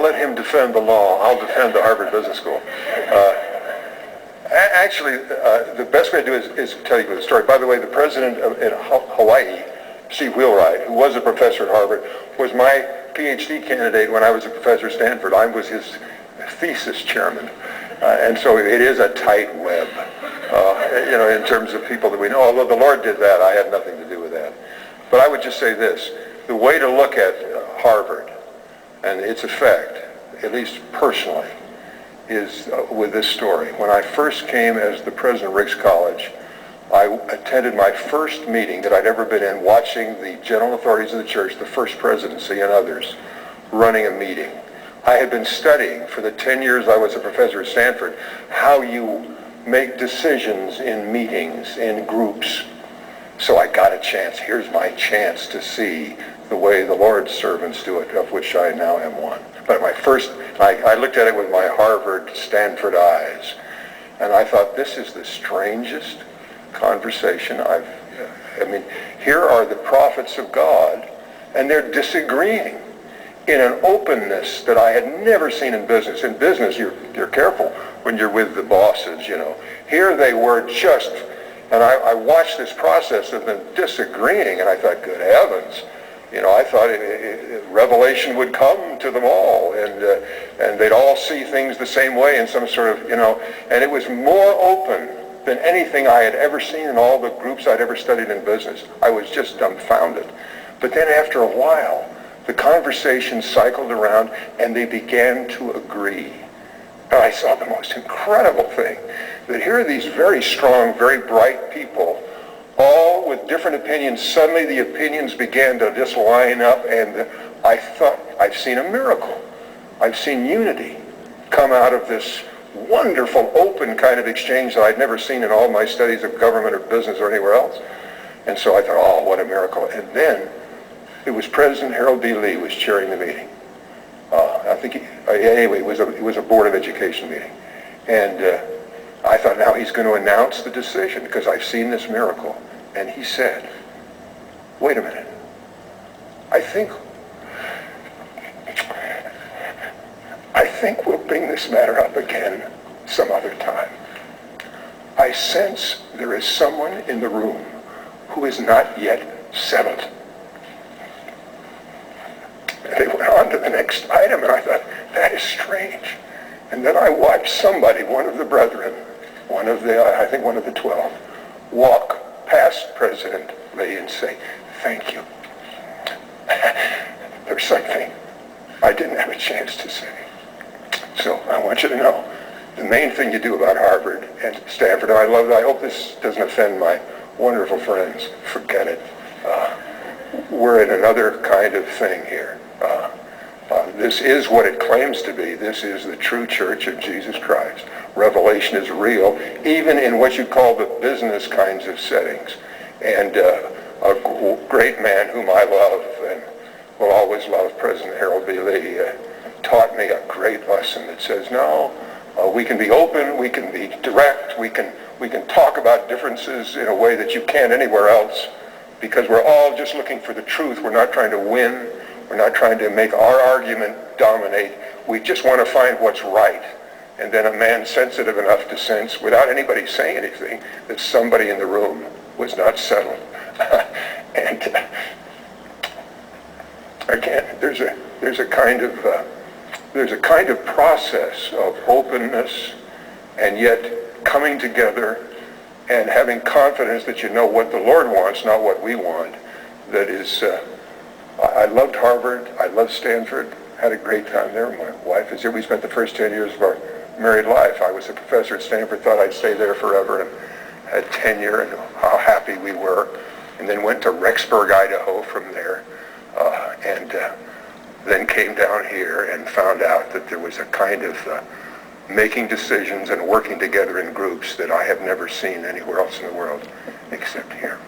let him defend the law. I'll defend the Harvard Business School. Actually, the best way to do it is to tell you the story. By the way, the president in Hawaii, Steve Wheelwright, who was a professor at Harvard, was my PhD candidate when I was a professor at Stanford. I was his thesis chairman. And so it is a tight web, in terms of people that we know. Although the Lord did that, I had nothing to do with that. But I would just say this. The way to look at Harvard and its effect, at least personally, is with this story. When I first came as the president of Ricks College, I attended my first meeting that I'd ever been in, watching the general authorities of the church, the first presidency and others, running a meeting. I had been studying for the 10 years I was a professor at Stanford how you make decisions in meetings, in groups. So I got a chance. Here's my chance to see the way the Lord's servants do it, of which I now am one. But I looked at it with my Harvard, Stanford eyes, and I thought, this is the strangest conversation here are the prophets of God, and they're disagreeing in an openness that I had never seen in business. In business, you're careful when you're with the bosses, Here they were just, and I watched this process of them disagreeing, and I thought, good heavens, I thought revelation would come to them all, and they'd all see things the same way in some sort of, and it was more open than anything I had ever seen in all the groups I'd ever studied in business. I was just dumbfounded. But then after a while, the conversation cycled around, and they began to agree. And I saw the most incredible thing, that here are these very strong, very bright people, all with different opinions. Suddenly the opinions began to just line up, and I thought, I've seen a miracle. I've seen unity come out of this wonderful, open kind of exchange that I'd never seen in all my studies of government or business or anywhere else. And so I thought, oh, what a miracle. And then it was President Harold B. Lee was chairing the meeting. Anyway, it was a Board of Education meeting. And I thought, now he's going to announce the decision, because I've seen this miracle. And he said, wait a minute. I think we'll bring this matter up again some other time. I sense there is someone in the room who is not yet settled. And they went on to the next item, and I thought, that is strange. And then I watched somebody, one of the brethren, one of the 12, walk past President Lee and say, thank you. There's something I didn't have a chance to say. So I want you to know, the main thing you do about Harvard and Stanford, and I hope this doesn't offend my wonderful friends, forget it. We're in another kind of thing here. This is what it claims to be. This is the true church of Jesus Christ. Revelation is real, even in what you call the business kinds of settings. And a great man whom I love and will always love, President Harold B. Lee, taught me a great lesson that says, no, we can be open, we can be direct, we can talk about differences in a way that you can't anywhere else, because we're all just looking for the truth. We're not trying to win. We're not trying to make our argument dominate. We just want to find what's right. And then a man sensitive enough to sense, without anybody saying anything, that somebody in the room was not settled. And again, there's a kind of process of openness, and yet coming together and having confidence that you know what the Lord wants, not what we want. That is, I loved Harvard. I loved Stanford. Had a great time there. My wife is here. We spent the first 10 years of our married life. I was a professor at Stanford, thought I'd stay there forever, and had tenure, and how happy we were. And then went to Rexburg, Idaho from there, and then came down here and found out that there was a kind of making decisions and working together in groups that I have never seen anywhere else in the world except here.